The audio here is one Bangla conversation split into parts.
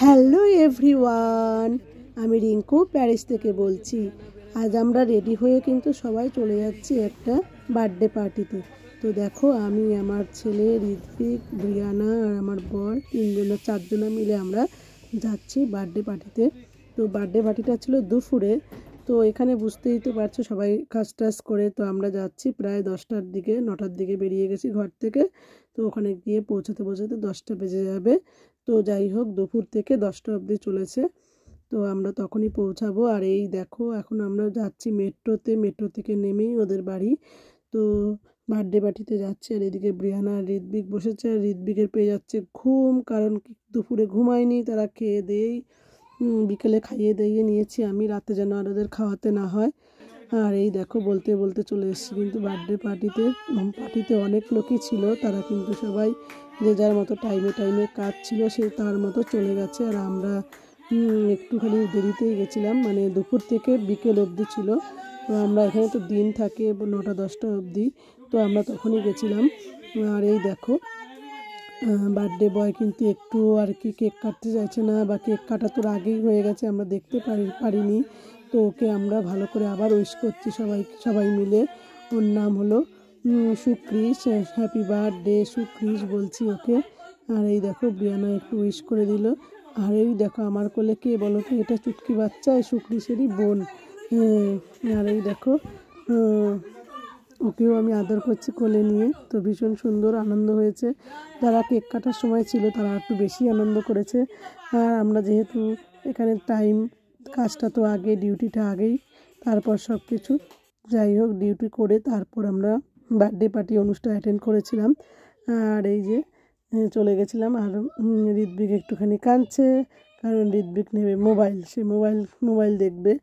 হ্যালো এভরিওয়ান, আমি রিঙ্কু প্যারিস থেকে বলছি। আজ আমরা রেডি হয়ে কিন্তু সবাই চলে যাচ্ছি একটা বার্থডে পার্টিতে। তো দেখো, আমি, আমার ছেলে ঋত্বিক, ব্রিয়ানা আর আমার বর, চারজনা মিলে আমরা যাচ্ছি বার্থডে পার্টিতে। তো বার্থডে পার্টিটা ছিল দুপুরে। তো এখানে বুঝতেই তো পারছো, সবাই কাজ টাজ করে তো আমরা যাচ্ছি প্রায় 10টার দিকে, 9টার দিকে বেরিয়ে গেছি ঘর থেকে। তো ওখানে গিয়ে পৌঁছাতে 10টা বেজে যাবে। তো যাই হোক, দুপুর থেকে 10টা অবধি চলেছে। তো আমরা তখনই পৌঁছাবো। আর এই দেখো, এখন আমরা যাচ্ছি মেট্রোতে, মেট্রো থেকে নেমেই ওদের বাড়ি। তো বার্থডে পার্টিতে যাচ্ছে। আর এদিকে ব্রিয়ানা আর ঋত্বিক বসেছে। আর ঋত্বিকের পেয়ে যাচ্ছে ঘুম, কারণ দুপুরে ঘুমায়নি। তারা খেয়ে দিয়েই বিকেলে খাইয়ে দাইয়ে নিয়েছি আমি, রাতে যেন আর ওদের খাওয়াতে না হয়। আর এই দেখো, বলতে বলতে চলে এসেছি কিন্তু বার্থডে পার্টিতে অনেক লোকই ছিল। তারা কিন্তু সবাই যে যার মতো টাইমে কাজ ছিল সে তার মতো চলে গেছে। আর আমরা একটুখানি দেরিতেই গেছিলাম, মানে দুপুর থেকে বিকেল অবধি ছিল। তো আমরা এখানে তো দিন থাকে 9টা 10টা অবধি, তো আমরা তখনই গেছিলাম। আর এই দেখো, বার্থডে বয় কিন্তু একটু আর কি কেক কাটতে চাইছে না, বা কেক কাটা তোর আগেই হয়ে গেছে, আমরা দেখতে পারিনি। তো ওকে আমরা ভালো করে আবার উইশ করছি সবাই মিলে। ওর নাম হলো সুক্রিশ। হ্যাপি বার্থডে সুক্রিশ বলছি ওকে। আর এই দেখো, ব্রিয়ানা একটু উইশ করে দিল। আর এই দেখো, আমার কোলে কে বলো তো? এটা চুটকি বাচ্চা, এই সুক্রিশেরই বোন। আর এই দেখো, ওকেও আমি আদর করছি কোলে নিয়ে। তো ভীষণ সুন্দর আনন্দ হয়েছে। যারা কেক কাটার সময় ছিল তারা একটু বেশি আনন্দ করেছে। আর আমরা যেহেতু এখানে কাজটা তো আগে, ডিউটিটা আগেই, তারপর সব কিছু যাই হোক ডিউটি করে তারপর আমরা বার্থডে পার্টি অনুষ্ঠান অ্যাটেন্ড করেছিলাম। আর এই যে চলে গেছিলাম। আর ঋত্বিক একটুখানি কাঁদছে, কারণ ঋত্বিক নেবে মোবাইল, সে মোবাইল দেখবে।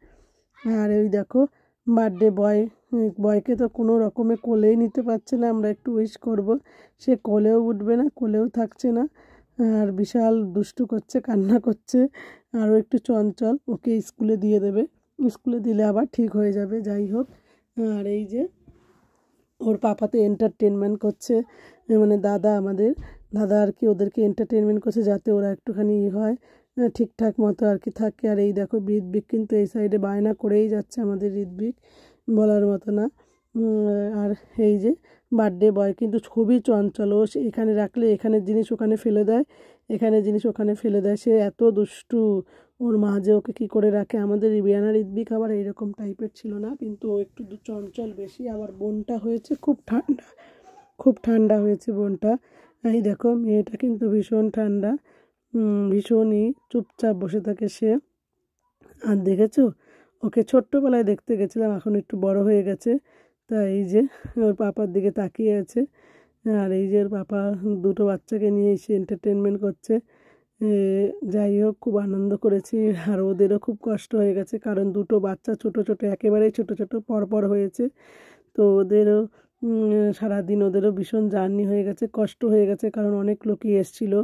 আর এই দেখো, বার্থডে বয়কে তো কোনো রকমে কোলেই নিতে পারছে না। আমরা একটু উইশ করব, সে কোলেও উঠবে না, কোলেও থাকছে না। আর বিশাল দুষ্টু করছে, কান্না করছে। আরও একটু চঞ্চল, ওকে স্কুলে দিয়ে দেবে, স্কুলে দিলে আবার ঠিক হয়ে যাবে। যাই হোক, আর এই যে ওর পাপাতে এন্টারটেনমেন্ট করছে, মানে আমাদের দাদা আর কি ওদেরকে এন্টারটেনমেন্ট করছে, যাতে ওরা একটুখানি হয়, ঠিকঠাক মতো আর কি থাকে। আর এই দেখো, ঋত্বিক কিন্তু এই সাইডে বায়না করেই যাচ্ছে, আমাদের ঋত্বিক বলার মতো না। আর এই যে বার্থডে বয় কিন্তু খুবই চঞ্চল। ও এখানে রাখলে এখানের জিনিস ওখানে ফেলে দেয়, এখানের জিনিস ওখানে ফেলে দেয়, সে এত দুষ্টু। ওর মা যে ওকে কী করে রাখে। আমাদের ব্রিয়ানা ঋত্বিক আবার এইরকম টাইপের ছিল না, কিন্তু ও একটু চঞ্চল বেশি। আবার বোনটা হয়েছে খুব ঠান্ডা হয়েছে বোনটা। এই দেখো, মেয়েটা কিন্তু ভীষণ ঠান্ডা, ভীষণই চুপচাপ বসে থাকে সে। আর দেখেছো, ওকে ছোট্টবেলায় দেখতে গেছিলাম, এখন একটু বড় হয়ে গেছে। তা এই যে ওর পাপার দিকে তাকিয়ে আছে। আর এই যে ওর পাপা দুটো বাচ্চাকে নিয়ে এসে এন্টারটেনমেন্ট করছে। যাই হোক, খুব আনন্দ করেছি। আর ওদেরও খুব কষ্ট হয়ে গেছে, কারণ দুটো বাচ্চা ছোট একেবারেই ছোট পর হয়েছে। তো ওদেরও সারাদিন ওদেরও ভীষণ জার্নি হয়ে গেছে, কষ্ট হয়ে গেছে, কারণ অনেক লোকই এসেছিলো।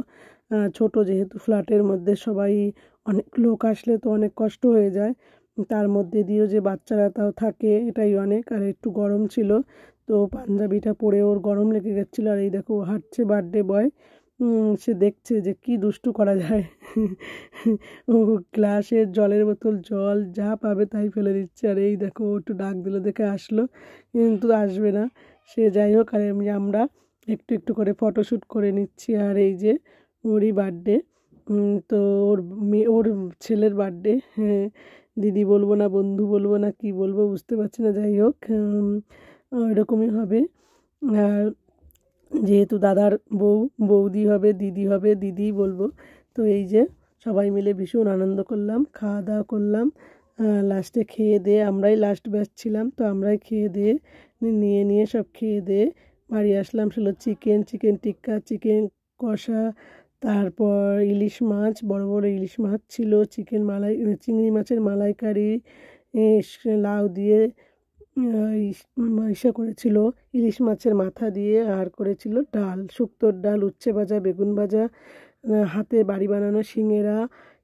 ছোট যেহেতু ফ্ল্যাটের মধ্যে সবাই, অনেক লোক আসলে তো অনেক কষ্ট হয়ে যায়। তার মধ্যে দিয়েও যে বাচ্চারা তাও থাকে, এটাই অনেক। আর একটু গরম ছিল, তো পাঞ্জাবিটা পরে ওর গরম লেগে গেছিলো। আর এই দেখো, হাঁটছে বার্থডে বয়, সে দেখছে যে কি দুষ্টু করা যায়। ও গ্লাসের জলের বোতল, জল যা পাবে তাই ফেলে দিচ্ছে। আর এই দেখো, ও একটু ডাক দিল দেখে আসলো, কিন্তু আসবে না সে। যাই হোক, আর আমরা একটু করে ফটোশ্যুট করে নিচ্ছি। আর এই যে ওরই বার্থডে, তো ওর ছেলের বার্থডে। হ্যাঁ, দিদি বলবো না, বন্ধু বলবো না, কি বলবো বুঝতে পারছি না। যাই হোক, এরকমই হবে। আর যেহেতু দাদার বৌদি হবে, দিদি হবে, দিদিই বলবো। তো এই যে সবাই মিলে ভীষণ আনন্দ করলাম, খাওয়া দাওয়া করলাম। লাস্টে খেয়ে দিয়ে, আমরাই লাস্ট ব্যাচ ছিলাম, তো আমরাই খেয়ে দিয়ে নিয়ে সব খেয়ে দিয়ে বাড়ি আসলাম। ছিল চিকেন টিক্কা, চিকেন কষা, তারপর ইলিশ মাছ, বড় ইলিশ মাছ ছিল, চিংড়ি মাছের মালাইকারি, লাউ দিয়ে ইসে করেছিল, ইলিশ মাছের মাথা দিয়ে। আর করেছিল ডাল, শুক্তোর ডাল, উচ্ছে ভাজা, বেগুন ভাজা, হাতে বাড়ি বানানো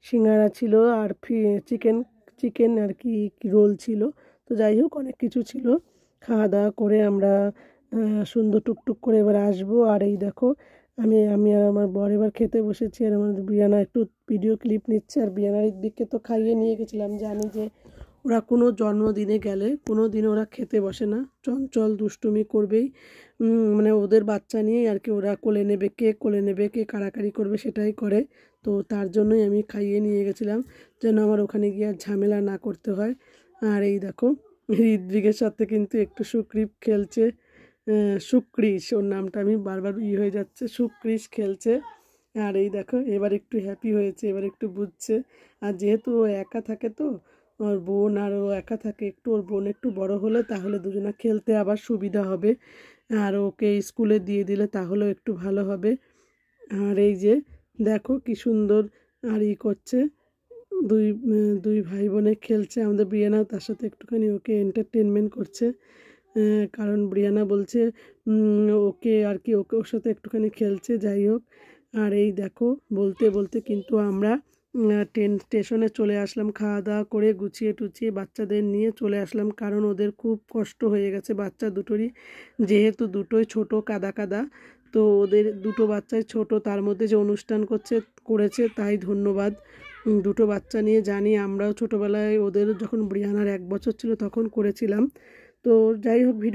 সিঙ্গারা ছিল। আর চিকেন আর কি রোল ছিল। তো যাই হোক, অনেক কিছু ছিল। খাওয়া দাওয়া করে আমরা সুন্দর টুকটুক করে এবার আসবো। আর এই দেখো, আমি আমি আর আমার বর এবার খেতে বসেছি, আর আমাদের ব্রিয়ানা একটু ভিডিও ক্লিপ নিচ্ছে। আর ব্রিয়ানার দিককে তো খাইয়ে নিয়ে গেছিলাম, জানি যে ওরা কোনো জন্মদিনে গেলে কোনো দিন ওরা খেতে বসে না, চঞ্চল দুষ্টুমি করবেই। মানে ওদের বাচ্চা নিয়েই আর কি, ওরা কোলে নেবে কে কাড়াকাড়ি করবে সেটাই করে। তো তার জন্যই আমি খাইয়ে নিয়ে গেছিলাম, যেন আমার ওখানে গিয়ে আর ঝামেলা না করতে হয়। আর এই দেখো ঋত্বিকের সাথে কিন্তু একটু সুক্রিপ খেলছে, সুক্রিশ ওর নামটা, আমি বারবার হয়ে যাচ্ছে, সুক্রিশ খেলছে। আর এই দেখো এবার একটু হ্যাপি হয়েছে, এবার একটু বুঝছে। আর যেহেতু ও একা থাকে, তো ওর বোন আর ও একা থাকে, একটু ওর বোন একটু বড় হলে তাহলে দুজনা খেলতে আবার সুবিধা হবে, আর ওকে স্কুলে দিয়ে দিলে তাহলেও একটু ভালো হবে। আর এই যে দেখো কি সুন্দর আর করছে, দুই ভাই বোনে খেলছে। আমাদের ব্রিয়ানা তার সাথে একটুখানি ওকে এন্টারটেনমেন্ট করছে, কারণ ব্রিয়ানা বলছে ওকে আর কি, ওর সাথে একটুখানি খেলছে, যাই হোক। আর এই দেখো বলতে বলতে কিন্তু আমরা স্টেশনে চলে আসলাম, খাওয়া দাওয়া করে গুছিয়ে টুছিয়ে বাচ্চাদের নিয়ে চলে আসলাম, কারণ ওদের খুব কষ্ট হয়ে গেছে বাচ্চা দুটোরই, যেহেতু দুটোই ছোট কাদা কাদা। তো ওদের দুটো বাচ্চাই ছোট, তার মধ্যে যে অনুষ্ঠান করেছে তাই ধন্যবাদ। দুটো বাচ্চা নিয়ে জানি, আমরাও ছোটোবেলায় ওদের যখন ব্রিয়ানার 1 বছর ছিল তখন করেছিলাম। তো যাই হোক, ভিডিও